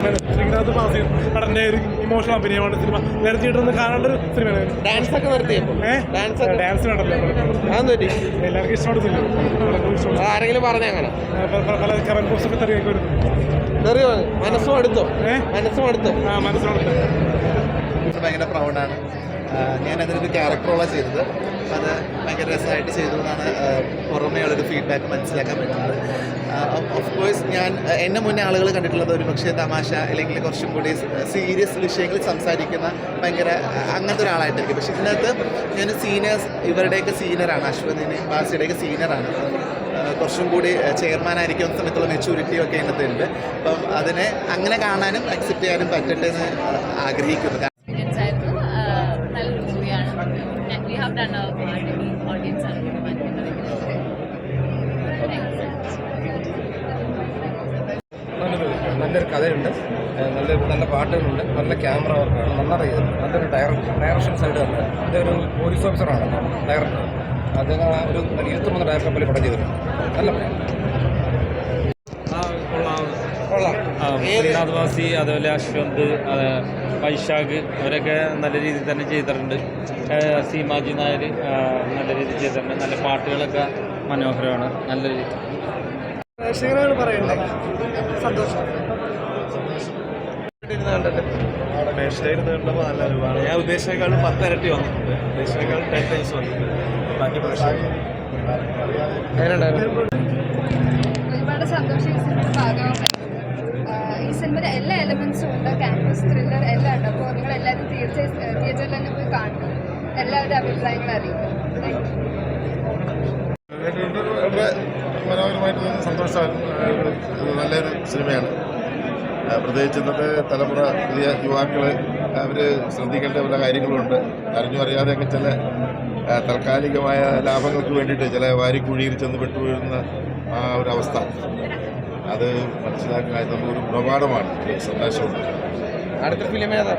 ശ്രീനാഥ് പാസിയും നടന്റെ ഒരു emotional അഭിനയമാണ് cinema. വേറെ തിയേറ്ററിൽ കാണേണ്ട ഒരു സിനിമയാണ്. ഡാൻസ് ഒക്കെ നിർത്തിയപ്പോൾ ഡാൻസ് വേണ്ടല്ലോ എല്ലാവർക്കും ഇഷ്ടപ്പെടുന്നില്ല. ആരെങ്കിലും പറഞ്ഞ അങ്ങനെ പല കറന്റ് പോസ്റ്റ് ഒക്കെ തെറിയൊക്കെ വരുന്നു. മനസ്സും അടുത്തോ മനസ്സിനടുത്ത് ഭയങ്കര പ്രൗഡാണ്. ഞാനതിനൊരു ക്യാരക്ടറോളാണ് ചെയ്തത്. അത് ഭയങ്കര രസമായിട്ട് ചെയ്തു എന്നാണ് പുറമേ ഉള്ളൊരു ഫീഡ്ബാക്ക് മനസ്സിലാക്കാൻ പറ്റുന്നത്. ഓഫ് കോഴ്സ് ഞാൻ എന്നെ മുന്നേ ആളുകൾ കണ്ടിട്ടുള്ളത് ഒരു പക്ഷേ തമാശ അല്ലെങ്കിൽ കുറച്ചും കൂടി സീരിയസ് വിഷയങ്ങളിൽ സംസാരിക്കുന്ന ഭയങ്കര അങ്ങനത്തെ ഒരാളായിട്ടായിരിക്കും. പക്ഷേ ഇതിനകത്ത് ഞാൻ ഇവരുടെയൊക്കെ സീനിയറാണ്. അശ്വതിന് ബാസിയുടെയൊക്കെ സീനിയറാണ്. കുറച്ചും കൂടി ചെയർമാനായിരിക്കുന്ന സമയത്തുള്ള മെച്യൂരിറ്റിയും ഒക്കെ ഇതിനകത്ത് ഉണ്ട്. അപ്പം അതിനെ അങ്ങനെ കാണാനും അക്സെപ്റ്റ് ചെയ്യാനും പറ്റട്ടെ എന്ന് ആഗ്രഹിക്കുന്നു. നല്ലൊരു കഥയുണ്ട്, നല്ല പാട്ടുകളുണ്ട്, നല്ല ക്യാമറ വർക്കാണ്, നല്ലൊരു ഡയറക്ഷൻ സൈഡ് ഉണ്ട്. ഇതൊരു പോലീസ് ഓഫീസറാണ് ഡയറക്ടർ. അദ്ദേഹം ഒരു 23 ഡയറക്ടർ പടം ചെയ്തിട്ടുണ്ട്. നല്ല പടം. ശ്രീനാഥ് വാസി, അതുപോലെ അശ്വന്ത്, വൈശാഖ് അവരൊക്കെ നല്ല രീതിയിൽ തന്നെ ചെയ്തിട്ടുണ്ട്. സീമാജി നായർ നല്ല രീതിയിൽ ചെയ്തിട്ടുണ്ട്. നല്ല പാട്ടുകളൊക്കെ മനോഹരമാണ്. നല്ല രീതി സന്തോഷം. മേശയിലിരുന്ന് കണ്ടപ്പോൾ നല്ല ഒരുപാട് ഞാൻ ഉദ്ദേശിച്ചേക്കാളും 10 ഇരട്ടി വന്നിട്ടുണ്ട്. ഉദ്ദേശിച്ചേക്കാളും 10 ടൈംസ് വന്നിട്ടുണ്ട്. ബാക്കി ഒരുപാട് സന്തോഷം ഈ സിനിമയുടെ ഭാഗമായിട്ട്. ഈ സിനിമയുടെ എല്ലാ എലമെന്റ്സും ഉണ്ട്. ക്യാമ്പസ് ത്രില്ലർ എല്ലാം ഉണ്ട്. അപ്പോൾ നിങ്ങൾ എല്ലാവരും തിയേറ്ററിൽ തന്നെ പോയി കാണണം. എല്ലാവരുടെ അഭിപ്രായങ്ങൾ അറിയിക്കും. വളരെ മനോഹരമായിട്ട് തോന്നുന്ന സന്തോഷമാണ്. നല്ലൊരു സിനിമയാണ്. പ്രത്യേകിച്ച് ഇന്നത്തെ തലമുറ പുതിയ യുവാക്കൾ അവർ ശ്രദ്ധിക്കേണ്ട പല കാര്യങ്ങളുണ്ട്. അറിഞ്ഞു അറിയാതെയൊക്കെ ചില താൽക്കാലികമായ ലാഭങ്ങൾക്ക് വേണ്ടിയിട്ട് ചില വാരിക്കുഴിയിൽ ചെന്ന് പെട്ടുവീഴുന്ന ആ ഒരവസ്ഥ അത് മനസ്സിലാക്കാൻ നമുക്കൊരു ഗുണപാഠമാണ്. സന്ദേശമുണ്ട്. അടുത്ത ഫിലിം ഏതാ?